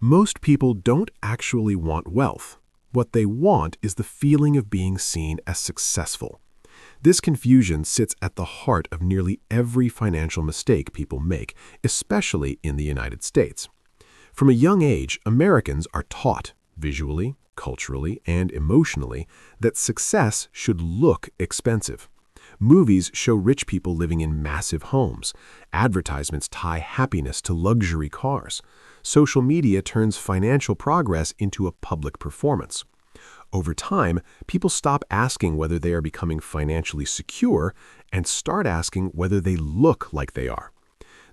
Most people don't actually want wealth. What they want is the feeling of being seen as successful. This confusion sits at the heart of nearly every financial mistake people make, especially in the United States. From a young age, Americans are taught, visually, culturally, and emotionally, that success should look expensive. Movies show rich people living in massive homes. Advertisements tie happiness to luxury cars. Social media turns financial progress into a public performance. Over time, people stop asking whether they are becoming financially secure and start asking whether they look like they are.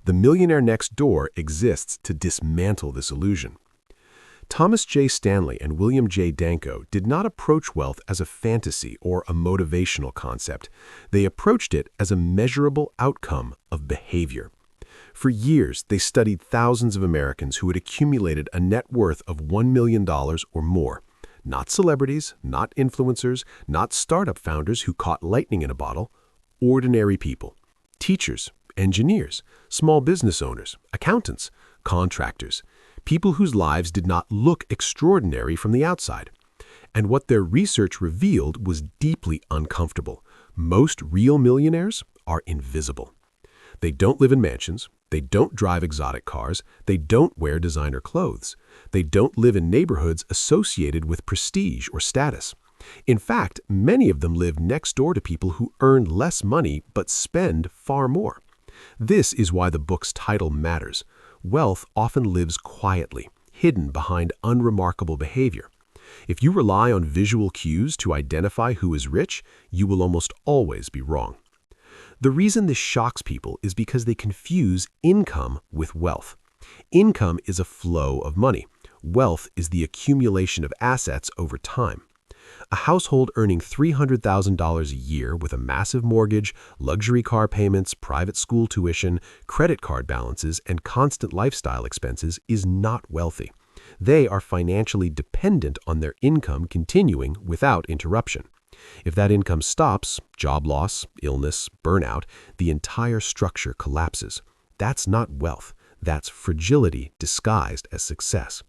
The Millionaire Next Door exists to dismantle this illusion. Thomas J. Stanley and William J. Danko did not approach wealth as a fantasy or a motivational concept. They approached it as a measurable outcome of behavior. For years, they studied thousands of Americans who had accumulated a net worth of $1 million or more. Not celebrities, not influencers, not startup founders who caught lightning in a bottle. Ordinary people. Teachers, engineers, small business owners, accountants, contractors. People whose lives did not look extraordinary from the outside. And what their research revealed was deeply uncomfortable. Most real millionaires are invisible. They don't live in mansions. They don't drive exotic cars. They don't wear designer clothes. They don't live in neighborhoods associated with prestige or status. In fact, many of them live next door to people who earn less money but spend far more. This is why the book's title matters. Wealth often lives quietly, hidden behind unremarkable behavior. If you rely on visual cues to identify who is rich, you will almost always be wrong. The reason this shocks people is because they confuse income with wealth. Income is a flow of money. Wealth is the accumulation of assets over time. A household earning $300,000 a year with a massive mortgage, luxury car payments, private school tuition, credit card balances, and constant lifestyle expenses is not wealthy. They are financially dependent on their income continuing without interruption. If that income stops, job loss, illness, burnout, the entire structure collapses. That's not wealth. That's fragility disguised as success.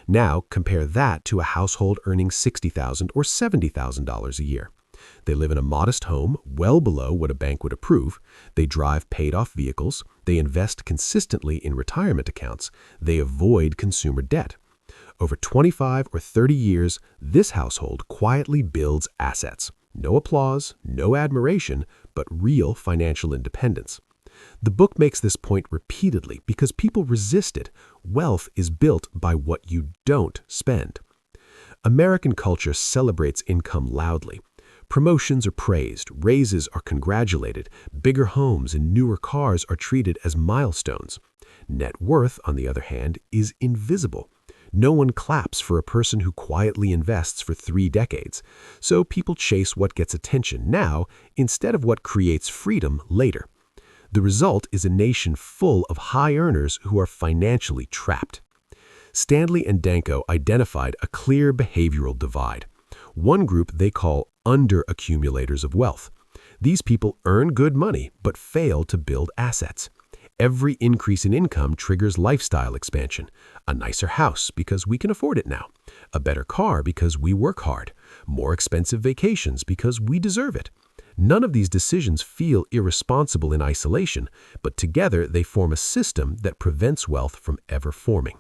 Now, compare that to a household earning $60,000 or $70,000 a year. They live in a modest home, well below what a bank would approve. They drive paid-off vehicles. They invest consistently in retirement accounts. They avoid consumer debt. Over 25 or 30 years, this household quietly builds assets. No applause, no admiration, but real financial independence. The book makes this point repeatedly because people resist it. Wealth is built by what you don't spend. American culture celebrates income loudly. Promotions are praised, raises are congratulated, bigger homes and newer cars are treated as milestones. Net worth, on the other hand, is invisible. No one claps for a person who quietly invests for 3 decades. So people chase what gets attention now instead of what creates freedom later. The result is a nation full of high earners who are financially trapped. Stanley and Danko identified a clear behavioral divide. One group they call under-accumulators of wealth. These people earn good money but fail to build assets. Every increase in income triggers lifestyle expansion. A nicer house because we can afford it now. A better car because we work hard. More expensive vacations because we deserve it. None of these decisions feel irresponsible in isolation, but together they form a system that prevents wealth from ever forming.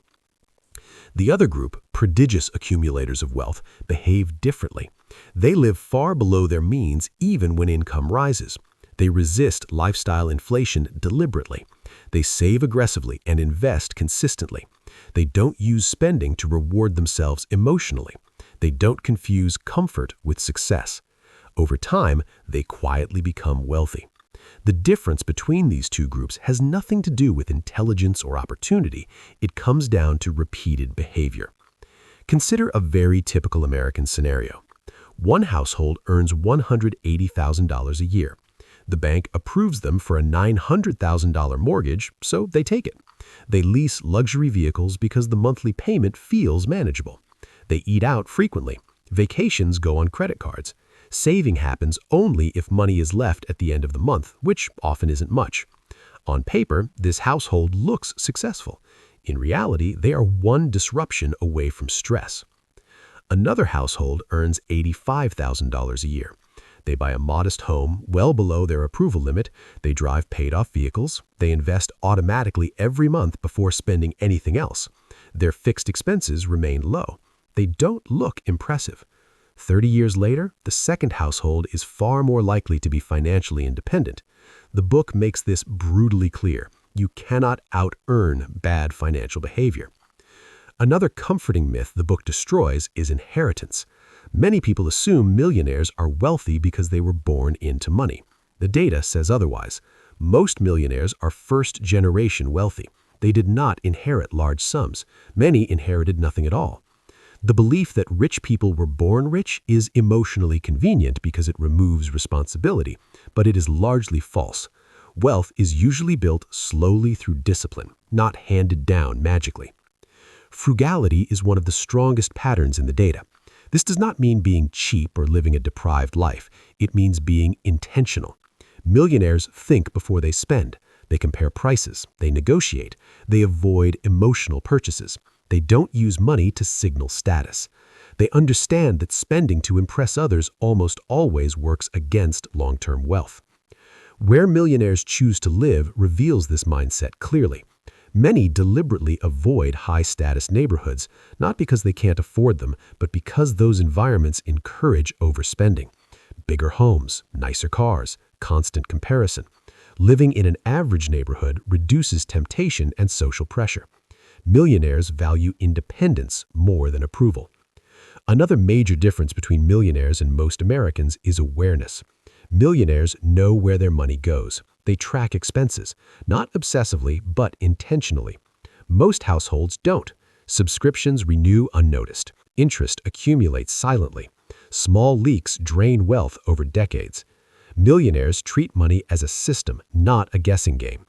The other group, prodigious accumulators of wealth, behave differently. They live far below their means even when income rises. They resist lifestyle inflation deliberately. They save aggressively and invest consistently. They don't use spending to reward themselves emotionally. They don't confuse comfort with success. Over time, they quietly become wealthy. The difference between these two groups has nothing to do with intelligence or opportunity. It comes down to repeated behavior. Consider a very typical American scenario. One household earns $180,000 a year. The bank approves them for a $900,000 mortgage, so they take it. They lease luxury vehicles because the monthly payment feels manageable. They eat out frequently. Vacations go on credit cards. Saving happens only if money is left at the end of the month, which often isn't much. On paper, this household looks successful. In reality, they are one disruption away from stress. Another household earns $85,000 a year. They buy a modest home well below their approval limit, they drive paid-off vehicles, they invest automatically every month before spending anything else. Their fixed expenses remain low. They don't look impressive. 30 years later, the second household is far more likely to be financially independent. The book makes this brutally clear. You cannot out-earn bad financial behavior. Another comforting myth the book destroys is inheritance. Many people assume millionaires are wealthy because they were born into money. The data says otherwise. Most millionaires are first-generation wealthy. They did not inherit large sums. Many inherited nothing at all. The belief that rich people were born rich is emotionally convenient because it removes responsibility, but it is largely false. Wealth is usually built slowly through discipline, not handed down magically. Frugality is one of the strongest patterns in the data. This does not mean being cheap or living a deprived life. It means being intentional. Millionaires think before they spend. They compare prices. They negotiate. They avoid emotional purchases. They don't use money to signal status. They understand that spending to impress others almost always works against long-term wealth. Where millionaires choose to live reveals this mindset clearly. Many deliberately avoid high-status neighborhoods, not because they can't afford them, but because those environments encourage overspending. Bigger homes, nicer cars, constant comparison. Living in an average neighborhood reduces temptation and social pressure. Millionaires value independence more than approval. Another major difference between millionaires and most Americans is awareness. Millionaires know where their money goes. They track expenses, not obsessively, but intentionally. Most households don't. Subscriptions renew unnoticed. Interest accumulates silently. Small leaks drain wealth over decades. Millionaires treat money as a system, not a guessing game.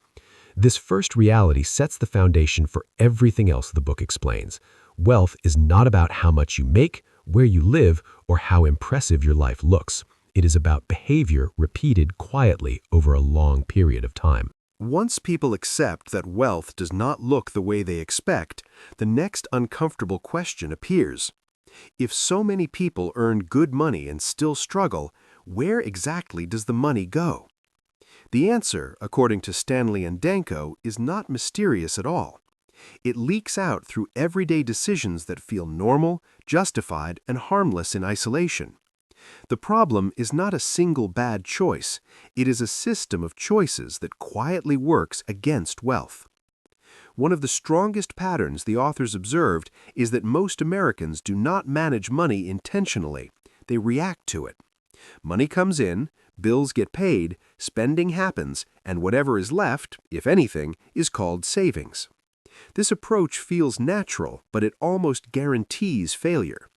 This first reality sets the foundation for everything else the book explains. Wealth is not about how much you make, where you live, or how impressive your life looks. It is about behavior repeated quietly over a long period of time. Once people accept that wealth does not look the way they expect, the next uncomfortable question appears. If so many people earn good money and still struggle, where exactly does the money go? The answer, according to Stanley and Danko, is not mysterious at all. It leaks out through everyday decisions that feel normal, justified, and harmless in isolation. The problem is not a single bad choice. It is a system of choices that quietly works against wealth. One of the strongest patterns the authors observed is that most Americans do not manage money intentionally. They react to it. Money comes in, bills get paid, spending happens, and whatever is left, if anything, is called savings. This approach feels natural, but it almost guarantees failure.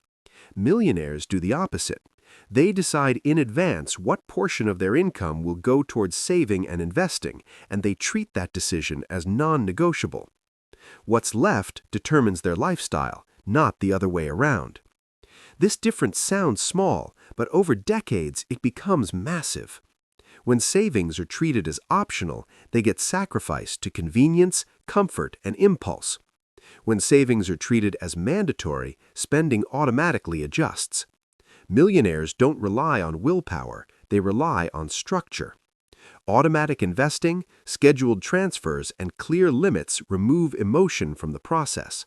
Millionaires do the opposite. They decide in advance what portion of their income will go towards saving and investing, and they treat that decision as non-negotiable. What's left determines their lifestyle, not the other way around. This difference sounds small, but over decades it becomes massive. When savings are treated as optional, they get sacrificed to convenience, comfort, and impulse. When savings are treated as mandatory, spending automatically adjusts. Millionaires don't rely on willpower, they rely on structure. Automatic investing, scheduled transfers, and clear limits remove emotion from the process.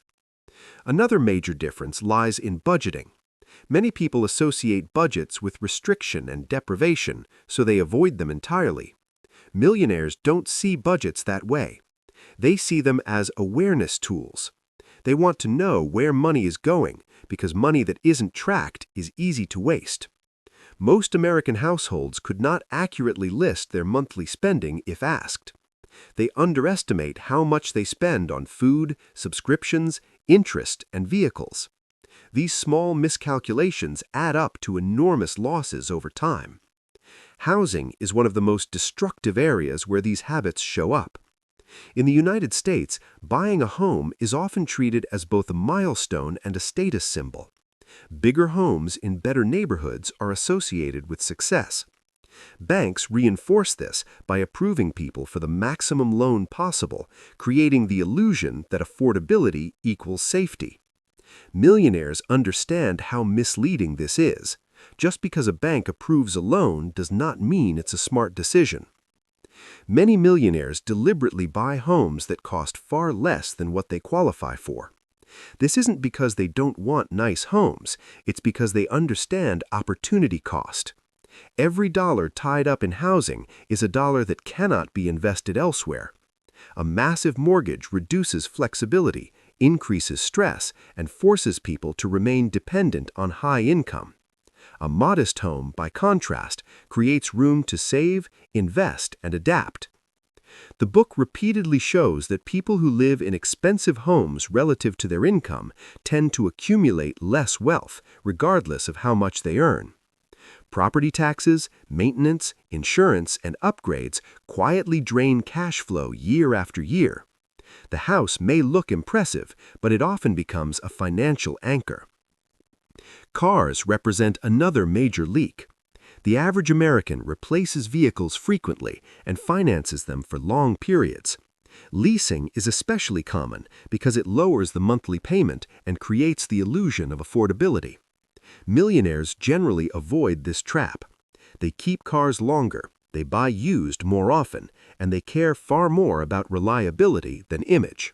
Another major difference lies in budgeting. Many people associate budgets with restriction and deprivation, so they avoid them entirely. Millionaires don't see budgets that way. They see them as awareness tools. They want to know where money is going, because money that isn't tracked is easy to waste. Most American households could not accurately list their monthly spending if asked. They underestimate how much they spend on food, subscriptions, interest, and vehicles. These small miscalculations add up to enormous losses over time. Housing is one of the most destructive areas where these habits show up. In the United States, buying a home is often treated as both a milestone and a status symbol. Bigger homes in better neighborhoods are associated with success. Banks reinforce this by approving people for the maximum loan possible, creating the illusion that affordability equals safety. Millionaires understand how misleading this is. Just because a bank approves a loan does not mean it's a smart decision. Many millionaires deliberately buy homes that cost far less than what they qualify for. This isn't because they don't want nice homes, it's because they understand opportunity cost. Every dollar tied up in housing is a dollar that cannot be invested elsewhere. A massive mortgage reduces flexibility, increases stress, and forces people to remain dependent on high income. A modest home, by contrast, creates room to save, invest, and adapt. The book repeatedly shows that people who live in expensive homes relative to their income tend to accumulate less wealth, regardless of how much they earn. Property taxes, maintenance, insurance, and upgrades quietly drain cash flow year after year. The house may look impressive, but it often becomes a financial anchor. Cars represent another major leak. The average American replaces vehicles frequently and finances them for long periods. Leasing is especially common because it lowers the monthly payment and creates the illusion of affordability. Millionaires generally avoid this trap. They keep cars longer, they buy used more often, and they care far more about reliability than image.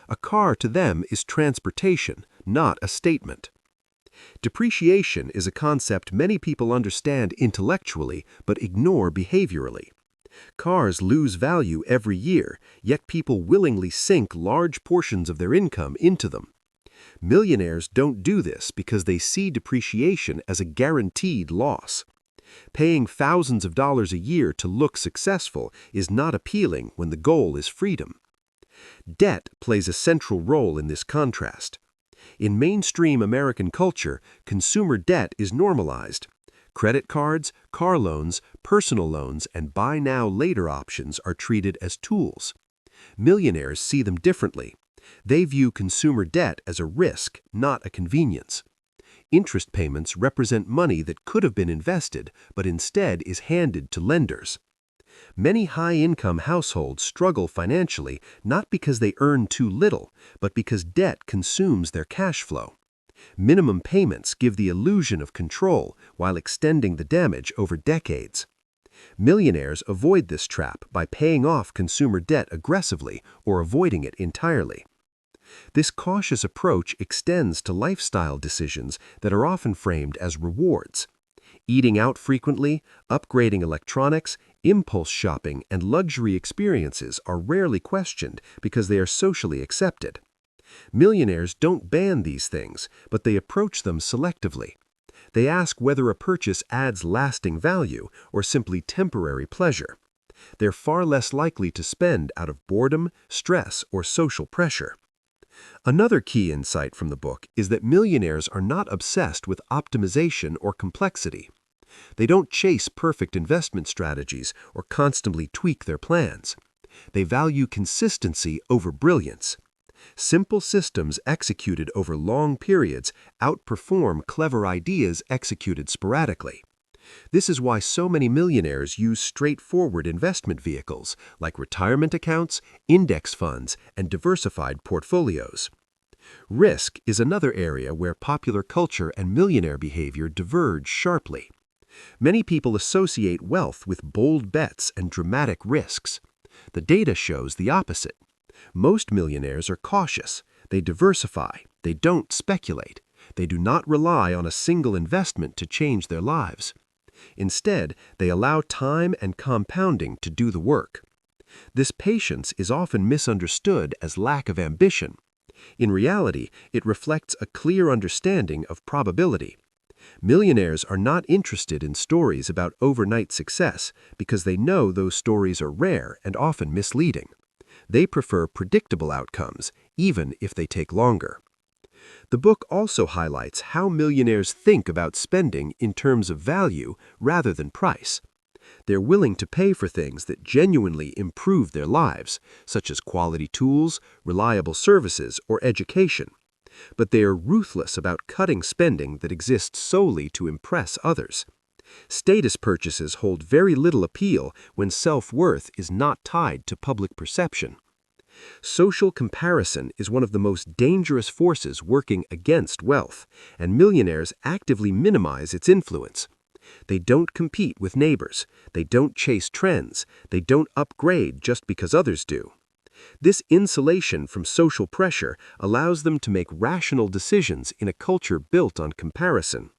A car to them is transportation, not a statement. Depreciation is a concept many people understand intellectually but ignore behaviorally. Cars lose value every year, yet people willingly sink large portions of their income into them. Millionaires don't do this because they see depreciation as a guaranteed loss. Paying thousands of dollars a year to look successful is not appealing when the goal is freedom. Debt plays a central role in this contrast. In mainstream American culture, consumer debt is normalized. Credit cards, car loans, personal loans, and buy now later options are treated as tools. Millionaires see them differently. They view consumer debt as a risk, not a convenience. Interest payments represent money that could have been invested, but instead is handed to lenders. Many high-income households struggle financially not because they earn too little, but because debt consumes their cash flow. Minimum payments give the illusion of control while extending the damage over decades. Millionaires avoid this trap by paying off consumer debt aggressively or avoiding it entirely. This cautious approach extends to lifestyle decisions that are often framed as rewards. Eating out frequently, upgrading electronics, impulse shopping, and luxury experiences are rarely questioned because they are socially accepted. Millionaires don't ban these things, but they approach them selectively. They ask whether a purchase adds lasting value or simply temporary pleasure. They're far less likely to spend out of boredom, stress, or social pressure. Another key insight from the book is that millionaires are not obsessed with optimization or complexity. They don't chase perfect investment strategies or constantly tweak their plans. They value consistency over brilliance. Simple systems executed over long periods outperform clever ideas executed sporadically. This is why so many millionaires use straightforward investment vehicles like retirement accounts, index funds, and diversified portfolios. Risk is another area where popular culture and millionaire behavior diverge sharply. Many people associate wealth with bold bets and dramatic risks. The data shows the opposite. Most millionaires are cautious. They diversify. They don't speculate. They do not rely on a single investment to change their lives. Instead, they allow time and compounding to do the work. This patience is often misunderstood as lack of ambition. In reality, it reflects a clear understanding of probability. Millionaires are not interested in stories about overnight success because they know those stories are rare and often misleading. They prefer predictable outcomes, even if they take longer. The book also highlights how millionaires think about spending in terms of value rather than price. They're willing to pay for things that genuinely improve their lives, such as quality tools, reliable services, or education. But they are ruthless about cutting spending that exists solely to impress others. Status purchases hold very little appeal when self-worth is not tied to public perception. Social comparison is one of the most dangerous forces working against wealth, and millionaires actively minimize its influence. They don't compete with neighbors, they don't chase trends, they don't upgrade just because others do. This insulation from social pressure allows them to make rational decisions in a culture built on comparison.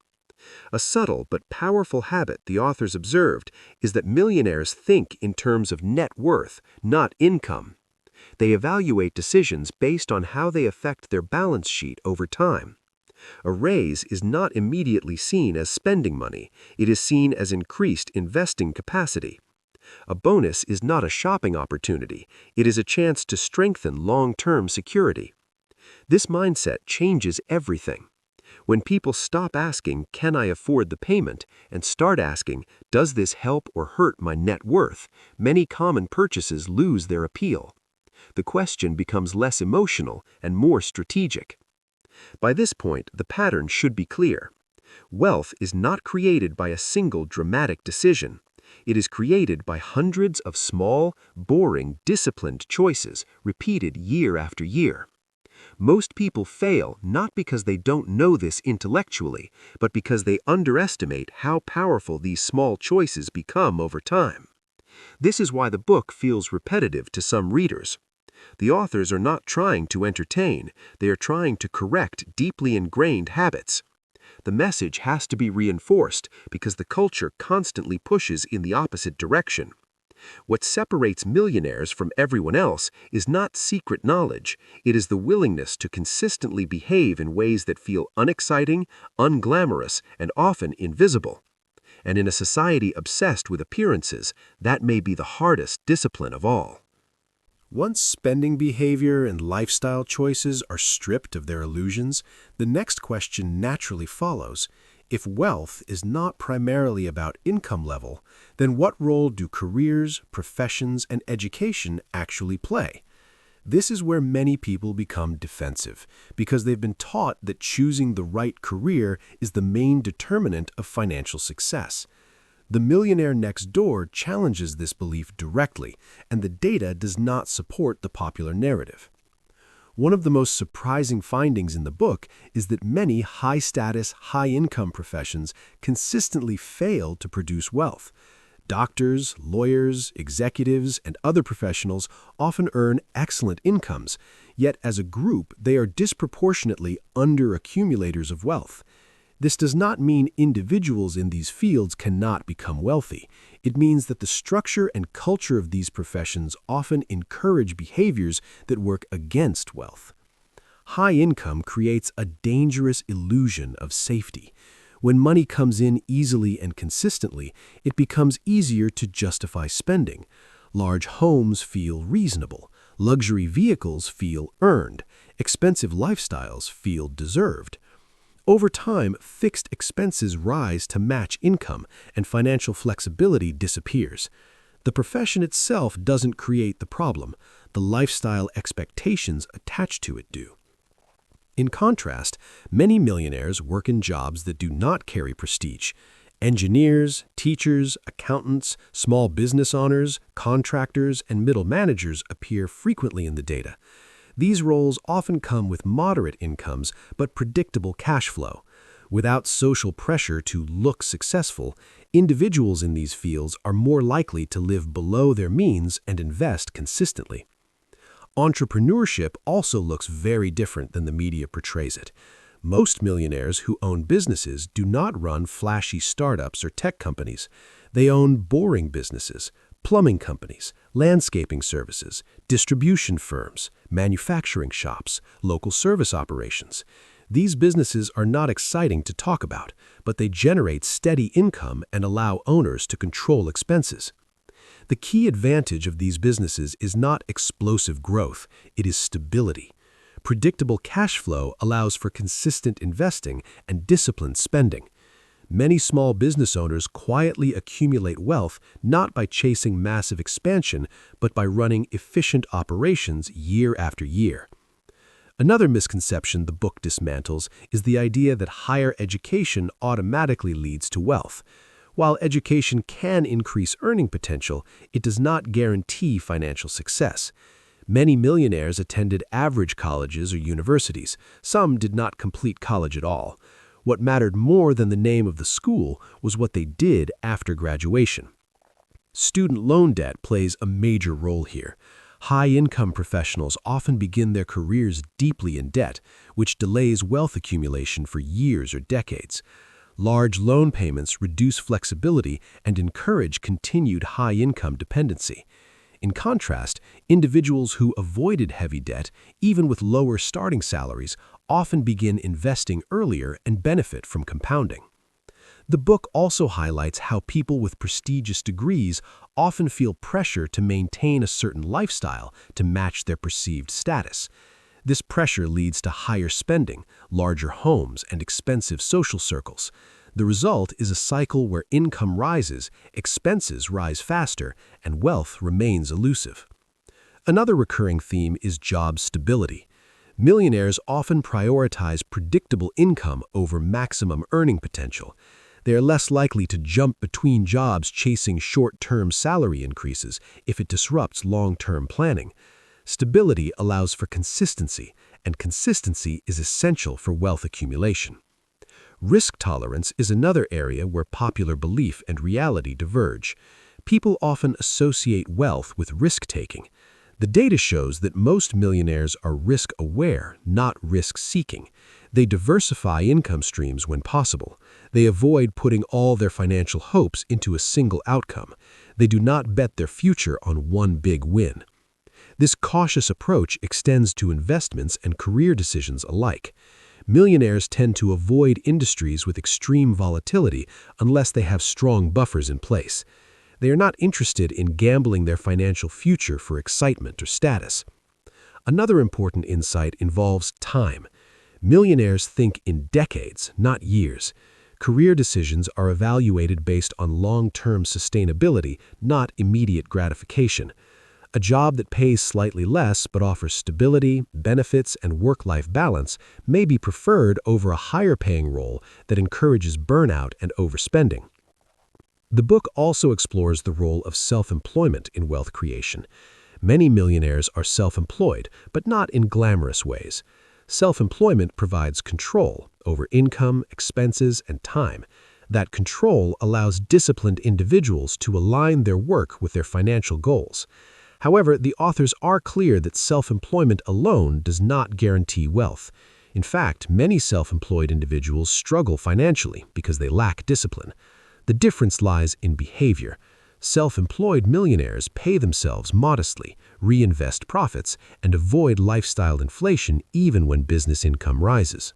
A subtle but powerful habit the authors observed is that millionaires think in terms of net worth, not income. They evaluate decisions based on how they affect their balance sheet over time. A raise is not immediately seen as spending money, it is seen as increased investing capacity. A bonus is not a shopping opportunity, it is a chance to strengthen long-term security. This mindset changes everything. When people stop asking, "Can I afford the payment?" and start asking, "Does this help or hurt my net worth?" many common purchases lose their appeal. The question becomes less emotional and more strategic. By this point, the pattern should be clear. Wealth is not created by a single dramatic decision. It is created by hundreds of small, boring, disciplined choices repeated year after year. Most people fail not because they don't know this intellectually, but because they underestimate how powerful these small choices become over time. This is why the book feels repetitive to some readers. The authors are not trying to entertain, they are trying to correct deeply ingrained habits. The message has to be reinforced because the culture constantly pushes in the opposite direction. What separates millionaires from everyone else is not secret knowledge, it is the willingness to consistently behave in ways that feel unexciting, unglamorous, and often invisible. And in a society obsessed with appearances, that may be the hardest discipline of all. Once spending behavior and lifestyle choices are stripped of their illusions, the next question naturally follows. If wealth is not primarily about income level, then what role do careers, professions, and education actually play? This is where many people become defensive, because they've been taught that choosing the right career is the main determinant of financial success. The Millionaire Next Door challenges this belief directly, and the data does not support the popular narrative. One of the most surprising findings in the book is that many high-status, high-income professions consistently fail to produce wealth. Doctors, lawyers, executives, and other professionals often earn excellent incomes, yet as a group they are disproportionately under-accumulators of wealth. This does not mean individuals in these fields cannot become wealthy. It means that the structure and culture of these professions often encourage behaviors that work against wealth. High income creates a dangerous illusion of safety. When money comes in easily and consistently, it becomes easier to justify spending. Large homes feel reasonable. Luxury vehicles feel earned. Expensive lifestyles feel deserved. Over time, fixed expenses rise to match income, and financial flexibility disappears. The profession itself doesn't create the problem. The lifestyle expectations attached to it do. In contrast, many millionaires work in jobs that do not carry prestige. Engineers, teachers, accountants, small business owners, contractors, and middle managers appear frequently in the data. These roles often come with moderate incomes but predictable cash flow. Without social pressure to look successful, individuals in these fields are more likely to live below their means and invest consistently. Entrepreneurship also looks very different than the media portrays it. Most millionaires who own businesses do not run flashy startups or tech companies. They own boring businesses, plumbing companies, landscaping services, distribution firms, manufacturing shops, local service operations. These businesses are not exciting to talk about, but they generate steady income and allow owners to control expenses. The key advantage of these businesses is not explosive growth, it is stability. Predictable cash flow allows for consistent investing and disciplined spending. Many small business owners quietly accumulate wealth not by chasing massive expansion, but by running efficient operations year after year. Another misconception the book dismantles is the idea that higher education automatically leads to wealth. While education can increase earning potential, it does not guarantee financial success. Many millionaires attended average colleges or universities. Some did not complete college at all. What mattered more than the name of the school was what they did after graduation. Student loan debt plays a major role here. High-income professionals often begin their careers deeply in debt, which delays wealth accumulation for years or decades. Large loan payments reduce flexibility and encourage continued high-income dependency. In contrast, individuals who avoided heavy debt, even with lower starting salaries, often begin investing earlier and benefit from compounding. The book also highlights how people with prestigious degrees often feel pressure to maintain a certain lifestyle to match their perceived status. This pressure leads to higher spending, larger homes, and expensive social circles. The result is a cycle where income rises, expenses rise faster, and wealth remains elusive. Another recurring theme is job stability. Millionaires often prioritize predictable income over maximum earning potential. They are less likely to jump between jobs chasing short-term salary increases if it disrupts long-term planning. Stability allows for consistency, and consistency is essential for wealth accumulation. Risk tolerance is another area where popular belief and reality diverge. People often associate wealth with risk-taking. The data shows that most millionaires are risk-aware, not risk-seeking. They diversify income streams when possible. They avoid putting all their financial hopes into a single outcome. They do not bet their future on one big win. This cautious approach extends to investments and career decisions alike. Millionaires tend to avoid industries with extreme volatility unless they have strong buffers in place. They are not interested in gambling their financial future for excitement or status. Another important insight involves time. Millionaires think in decades, not years. Career decisions are evaluated based on long-term sustainability, not immediate gratification. A job that pays slightly less but offers stability, benefits, and work-life balance may be preferred over a higher-paying role that encourages burnout and overspending. The book also explores the role of self-employment in wealth creation. Many millionaires are self-employed, but not in glamorous ways. Self-employment provides control over income, expenses, and time. That control allows disciplined individuals to align their work with their financial goals. However, the authors are clear that self-employment alone does not guarantee wealth. In fact, many self-employed individuals struggle financially because they lack discipline. The difference lies in behavior. Self-employed millionaires pay themselves modestly, reinvest profits, and avoid lifestyle inflation even when business income rises.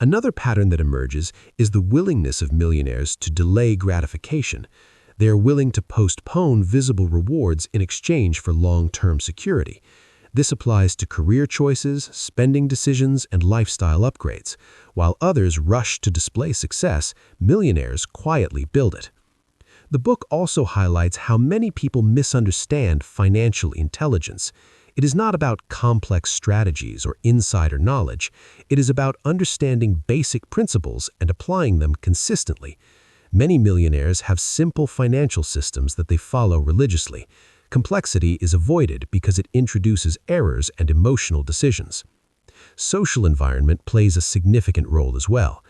Another pattern that emerges is the willingness of millionaires to delay gratification. They are willing to postpone visible rewards in exchange for long-term security. This applies to career choices, spending decisions, and lifestyle upgrades. While others rush to display success, millionaires quietly build it. The book also highlights how many people misunderstand financial intelligence. It is not about complex strategies or insider knowledge. It is about understanding basic principles and applying them consistently. Many millionaires have simple financial systems that they follow religiously. Complexity is avoided because it introduces errors and emotional decisions. Social environment plays a significant role as well.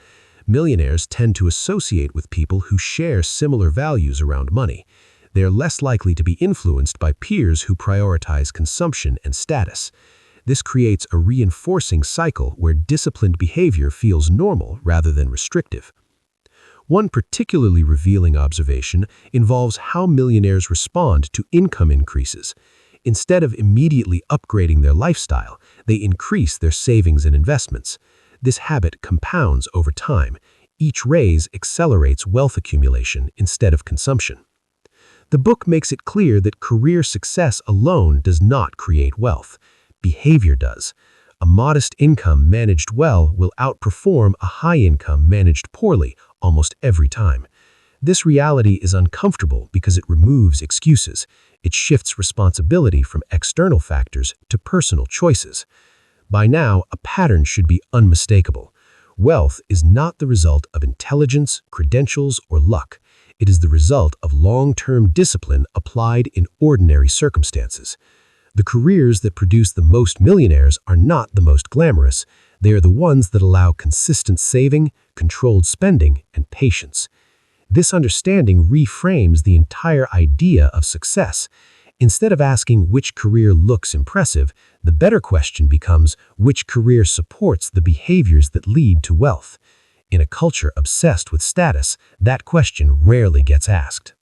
Millionaires tend to associate with people who share similar values around money. They are less likely to be influenced by peers who prioritize consumption and status. This creates a reinforcing cycle where disciplined behavior feels normal rather than restrictive. One particularly revealing observation involves how millionaires respond to income increases. Instead of immediately upgrading their lifestyle, they increase their savings and investments. This habit compounds over time. Each raise accelerates wealth accumulation instead of consumption. The book makes it clear that career success alone does not create wealth. Behavior does. A modest income managed well will outperform a high income managed poorly almost every time. This reality is uncomfortable because it removes excuses. It shifts responsibility from external factors to personal choices. By now, a pattern should be unmistakable. Wealth is not the result of intelligence, credentials, or luck. It is the result of long-term discipline applied in ordinary circumstances. The careers that produce the most millionaires are not the most glamorous. They are the ones that allow consistent saving, controlled spending, and patience. This understanding reframes the entire idea of success. Instead of asking which career looks impressive, the better question becomes which career supports the behaviors that lead to wealth. In a culture obsessed with status, that question rarely gets asked.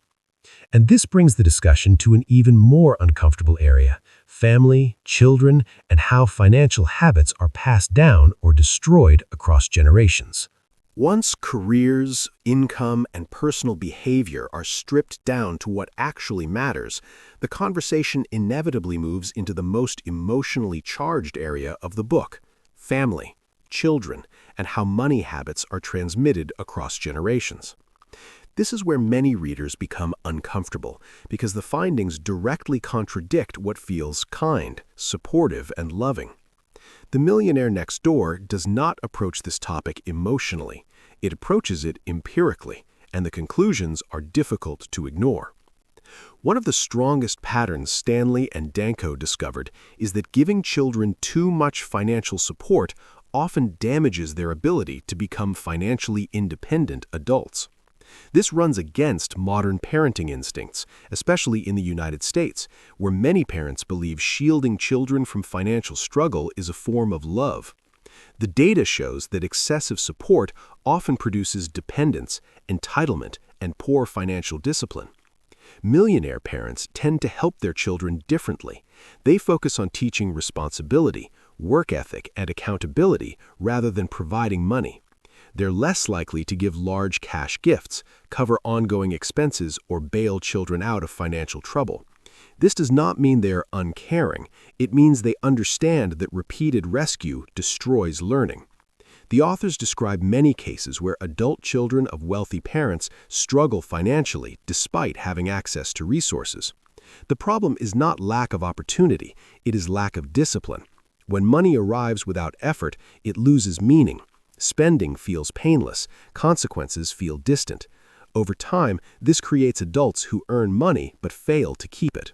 And this brings the discussion to an even more uncomfortable area: family, children, and how financial habits are passed down or destroyed across generations. Once careers, income, and personal behavior are stripped down to what actually matters, the conversation inevitably moves into the most emotionally charged area of the book: family, children, and how money habits are transmitted across generations. This is where many readers become uncomfortable, because the findings directly contradict what feels kind, supportive, and loving. The Millionaire Next Door does not approach this topic emotionally. It approaches it empirically, and the conclusions are difficult to ignore. One of the strongest patterns Stanley and Danko discovered is that giving children too much financial support often damages their ability to become financially independent adults. This runs against modern parenting instincts, especially in the United States, where many parents believe shielding children from financial struggle is a form of love. The data shows that excessive support often produces dependence, entitlement, and poor financial discipline. Millionaire parents tend to help their children differently. They focus on teaching responsibility, work ethic, and accountability rather than providing money. They're less likely to give large cash gifts, cover ongoing expenses, or bail children out of financial trouble. This does not mean they are uncaring. It means they understand that repeated rescue destroys learning. The authors describe many cases where adult children of wealthy parents struggle financially despite having access to resources. The problem is not lack of opportunity, it is lack of discipline. When money arrives without effort, it loses meaning. Spending feels painless, consequences feel distant. Over time, this creates adults who earn money but fail to keep it.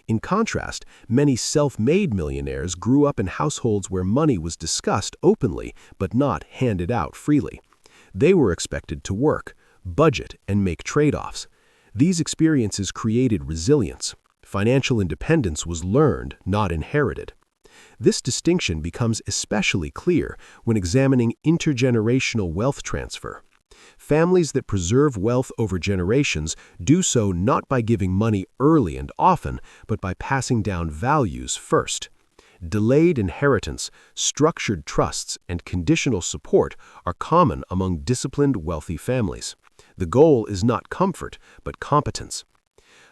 In contrast, many self-made millionaires grew up in households where money was discussed openly but not handed out freely. They were expected to work, budget, and make trade-offs. These experiences created resilience. Financial independence was learned, not inherited. This distinction becomes especially clear when examining intergenerational wealth transfer. Families that preserve wealth over generations do so not by giving money early and often, but by passing down values first. Delayed inheritance, structured trusts, and conditional support are common among disciplined, wealthy families. The goal is not comfort, but competence.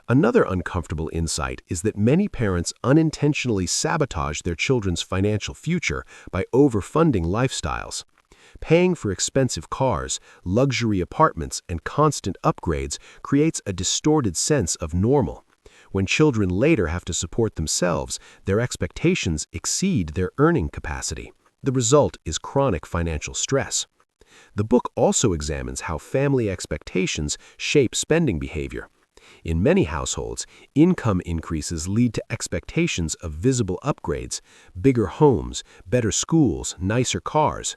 Another uncomfortable insight is that many parents unintentionally sabotage their children's financial future by overfunding lifestyles. Paying for expensive cars, luxury apartments, and constant upgrades creates a distorted sense of normal. When children later have to support themselves, their expectations exceed their earning capacity. The result is chronic financial stress. The book also examines how family expectations shape spending behavior. In many households, income increases lead to expectations of visible upgrades, bigger homes, better schools, nicer cars.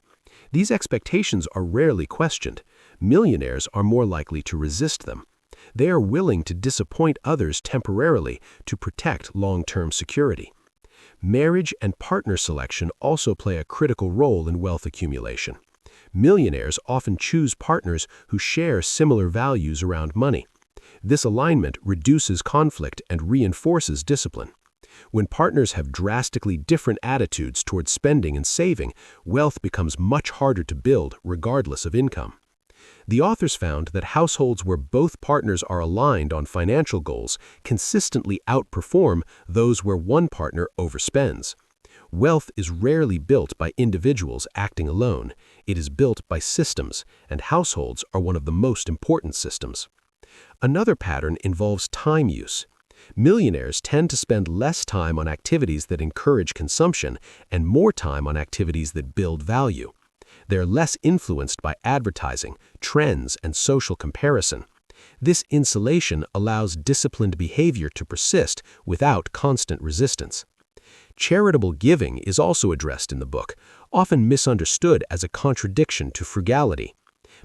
These expectations are rarely questioned. Millionaires are more likely to resist them. They are willing to disappoint others temporarily to protect long-term security. Marriage and partner selection also play a critical role in wealth accumulation. Millionaires often choose partners who share similar values around money. This alignment reduces conflict and reinforces discipline. When partners have drastically different attitudes towards spending and saving, wealth becomes much harder to build regardless of income. The authors found that households where both partners are aligned on financial goals consistently outperform those where one partner overspends. Wealth is rarely built by individuals acting alone. It is built by systems, and households are one of the most important systems. Another pattern involves time use. Millionaires tend to spend less time on activities that encourage consumption and more time on activities that build value. They're less influenced by advertising, trends, and social comparison. This insulation allows disciplined behavior to persist without constant resistance. Charitable giving is also addressed in the book, often misunderstood as a contradiction to frugality.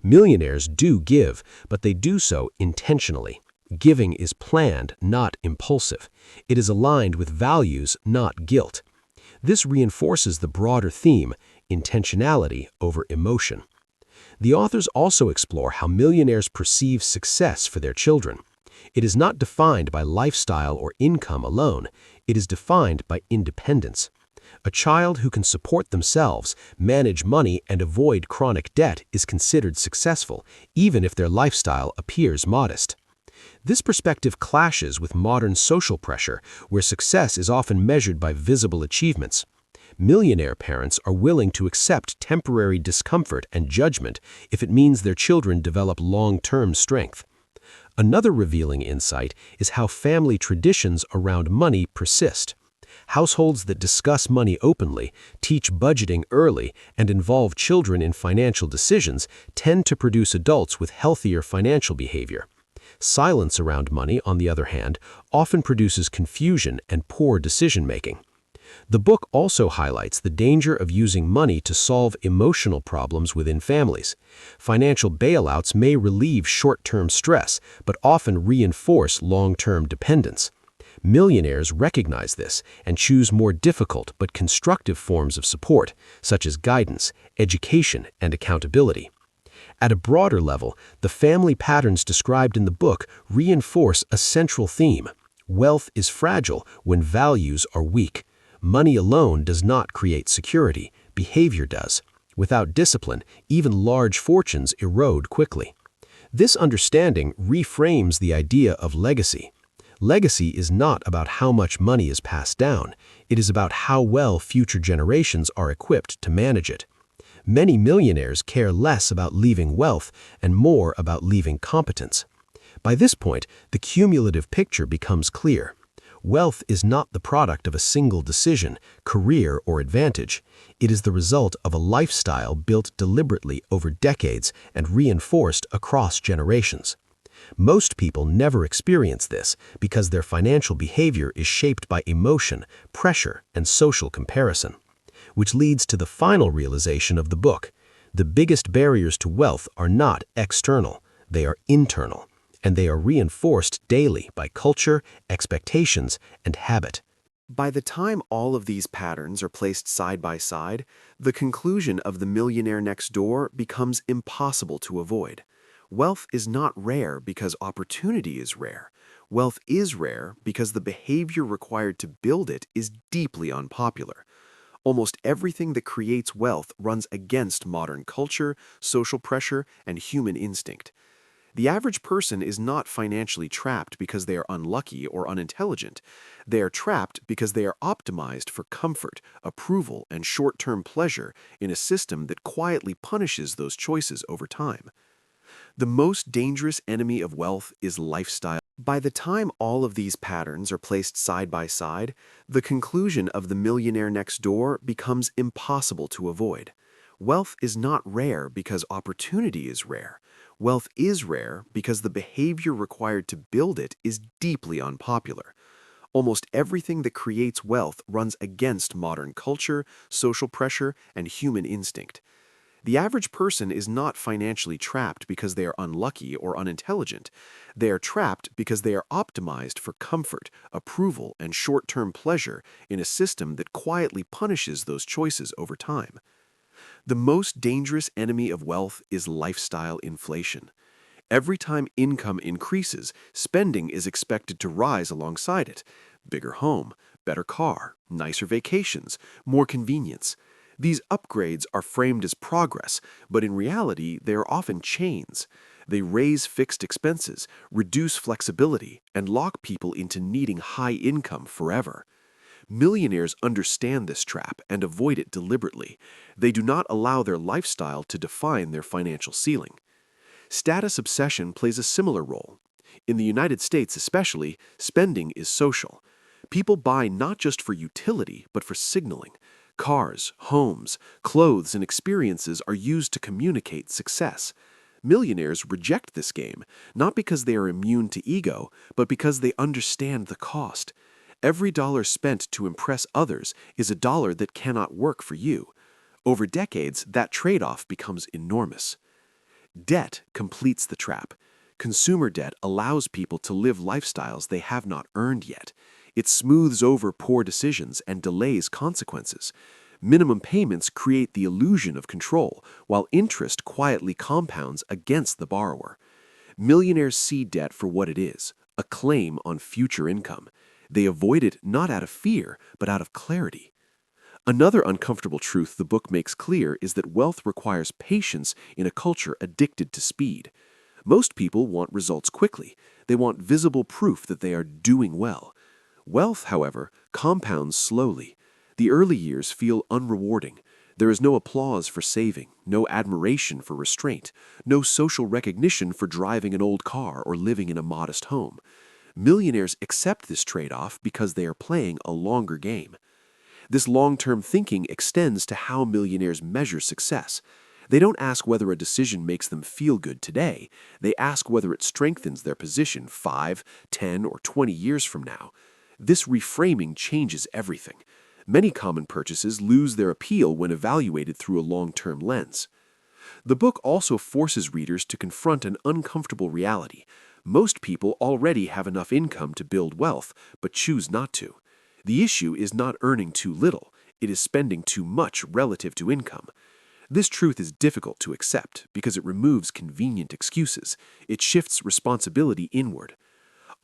Millionaires do give, but they do so intentionally. Giving is planned, not impulsive. It is aligned with values, not guilt. This reinforces the broader theme, intentionality over emotion. The authors also explore how millionaires perceive success for their children. It is not defined by lifestyle or income alone. It is defined by independence. A child who can support themselves, manage money, and avoid chronic debt is considered successful, even if their lifestyle appears modest. This perspective clashes with modern social pressure, where success is often measured by visible achievements. Millionaire parents are willing to accept temporary discomfort and judgment if it means their children develop long-term strength. Another revealing insight is how family traditions around money persist. Households that discuss money openly, teach budgeting early, and involve children in financial decisions tend to produce adults with healthier financial behavior. Silence around money, on the other hand, often produces confusion and poor decision-making. The book also highlights the danger of using money to solve emotional problems within families. Financial bailouts may relieve short-term stress, but often reinforce long-term dependence. Millionaires recognize this and choose more difficult but constructive forms of support, such as guidance, education, and accountability. At a broader level, the family patterns described in the book reinforce a central theme. Wealth is fragile when values are weak. Money alone does not create security, behavior does. Without discipline, even large fortunes erode quickly. This understanding reframes the idea of legacy. Legacy is not about how much money is passed down. It is about how well future generations are equipped to manage it. Many millionaires care less about leaving wealth and more about leaving competence. By this point, the cumulative picture becomes clear. Wealth is not the product of a single decision, career, or advantage. It is the result of a lifestyle built deliberately over decades and reinforced across generations. Most people never experience this because their financial behavior is shaped by emotion, pressure, and social comparison. Which leads to the final realization of the book. The biggest barriers to wealth are not external, they are internal. And they are reinforced daily by culture, expectations, and habit. By the time all of these patterns are placed side by side, the conclusion of the Millionaire Next Door becomes impossible to avoid. Wealth is not rare because opportunity is rare. Wealth is rare because the behavior required to build it is deeply unpopular. Almost everything that creates wealth runs against modern culture, social pressure, and human instinct. The average person is not financially trapped because they are unlucky or unintelligent. They are trapped because they are optimized for comfort, approval, and short-term pleasure in a system that quietly punishes those choices over time. The most dangerous enemy of wealth is lifestyle. By the time all of these patterns are placed side by side, the conclusion of the Millionaire Next Door becomes impossible to avoid. Wealth is not rare because opportunity is rare. Wealth is rare because the behavior required to build it is deeply unpopular. Almost everything that creates wealth runs against modern culture, social pressure, and human instinct. The average person is not financially trapped because they are unlucky or unintelligent. They are trapped because they are optimized for comfort, approval, and short-term pleasure in a system that quietly punishes those choices over time. The most dangerous enemy of wealth is lifestyle inflation. Every time income increases, spending is expected to rise alongside it. Bigger home, better car, nicer vacations, more convenience. These upgrades are framed as progress, but in reality, they are often chains. They raise fixed expenses, reduce flexibility, and lock people into needing high income forever. Millionaires understand this trap and avoid it deliberately. They do not allow their lifestyle to define their financial ceiling. Status obsession plays a similar role. In the United States especially, spending is social. People buy not just for utility, but for signaling. Cars, homes, clothes, and experiences are used to communicate success. Millionaires reject this game, not because they are immune to ego, but because they understand the cost. Every dollar spent to impress others is a dollar that cannot work for you. Over decades, that trade-off becomes enormous. Debt completes the trap. Consumer debt allows people to live lifestyles they have not earned yet. It smooths over poor decisions and delays consequences. Minimum payments create the illusion of control, while interest quietly compounds against the borrower. Millionaires see debt for what it is, a claim on future income. They avoid it not out of fear, but out of clarity. Another uncomfortable truth the book makes clear is that wealth requires patience in a culture addicted to speed. Most people want results quickly. They want visible proof that they are doing well. Wealth, however, compounds slowly. The early years feel unrewarding. There is no applause for saving, no admiration for restraint, no social recognition for driving an old car or living in a modest home. Millionaires accept this trade-off because they are playing a longer game. This long-term thinking extends to how millionaires measure success. They don't ask whether a decision makes them feel good today. They ask whether it strengthens their position 5, 10, or 20 years from now. This reframing changes everything. Many common purchases lose their appeal when evaluated through a long-term lens. The book also forces readers to confront an uncomfortable reality. Most people already have enough income to build wealth, but choose not to. The issue is not earning too little, it is spending too much relative to income. This truth is difficult to accept because it removes convenient excuses. It shifts responsibility inward.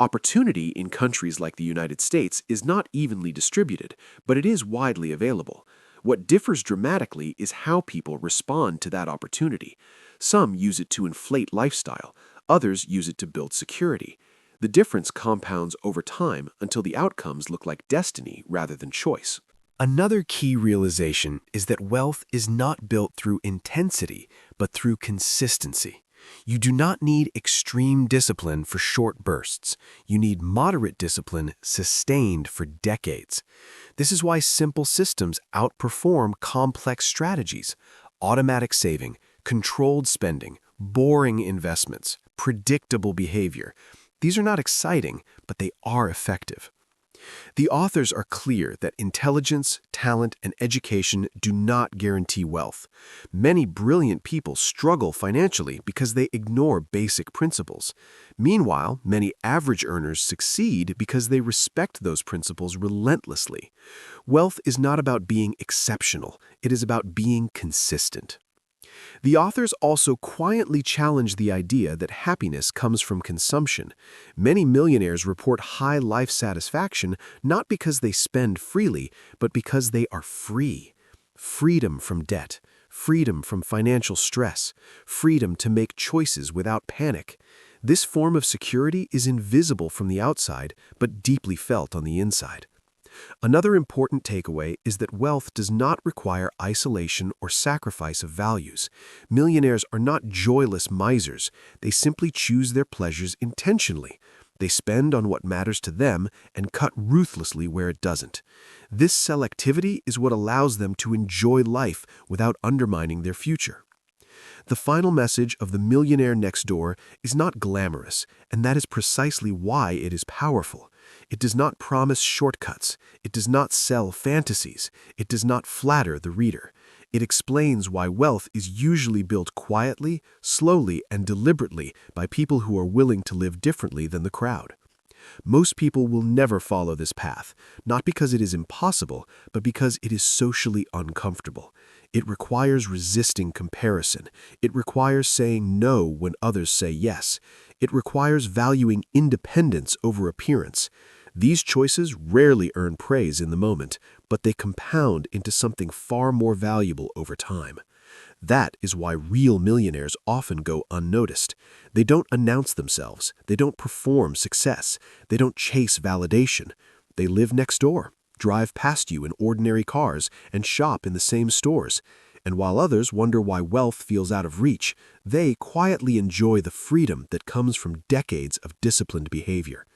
Opportunity in countries like the United States is not evenly distributed, but it is widely available. What differs dramatically is how people respond to that opportunity. Some use it to inflate lifestyle, others use it to build security. The difference compounds over time until the outcomes look like destiny rather than choice. Another key realization is that wealth is not built through intensity, but through consistency. You do not need extreme discipline for short bursts. You need moderate discipline sustained for decades. This is why simple systems outperform complex strategies. Automatic saving, controlled spending, boring investments, predictable behavior. These are not exciting, but they are effective. The authors are clear that intelligence, talent, and education do not guarantee wealth. Many brilliant people struggle financially because they ignore basic principles. Meanwhile, many average earners succeed because they respect those principles relentlessly. Wealth is not about being exceptional, it is about being consistent. The authors also quietly challenge the idea that happiness comes from consumption. Many millionaires report high life satisfaction not because they spend freely, but because they are free. Freedom from debt, freedom from financial stress, freedom to make choices without panic. This form of security is invisible from the outside, but deeply felt on the inside. Another important takeaway is that wealth does not require isolation or sacrifice of values. Millionaires are not joyless misers. They simply choose their pleasures intentionally. They spend on what matters to them and cut ruthlessly where it doesn't. This selectivity is what allows them to enjoy life without undermining their future. The final message of The Millionaire Next Door is not glamorous, and that is precisely why it is powerful. It does not promise shortcuts. It does not sell fantasies. It does not flatter the reader. It explains why wealth is usually built quietly, slowly, and deliberately by people who are willing to live differently than the crowd. Most people will never follow this path, not because it is impossible, but because it is socially uncomfortable. It requires resisting comparison. It requires saying no when others say yes. It requires valuing independence over appearance. These choices rarely earn praise in the moment, but they compound into something far more valuable over time. That is why real millionaires often go unnoticed. They don't announce themselves. They don't perform success. They don't chase validation. They live next door, drive past you in ordinary cars, and shop in the same stores. And while others wonder why wealth feels out of reach, they quietly enjoy the freedom that comes from decades of disciplined behavior.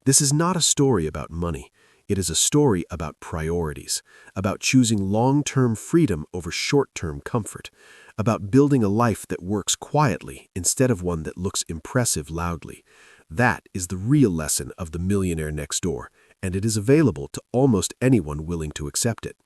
This is not a story about money. It is a story about priorities, about choosing long-term freedom over short-term comfort, about building a life that works quietly instead of one that looks impressive loudly. That is the real lesson of the Millionaire Next Door, and it is available to almost anyone willing to accept it.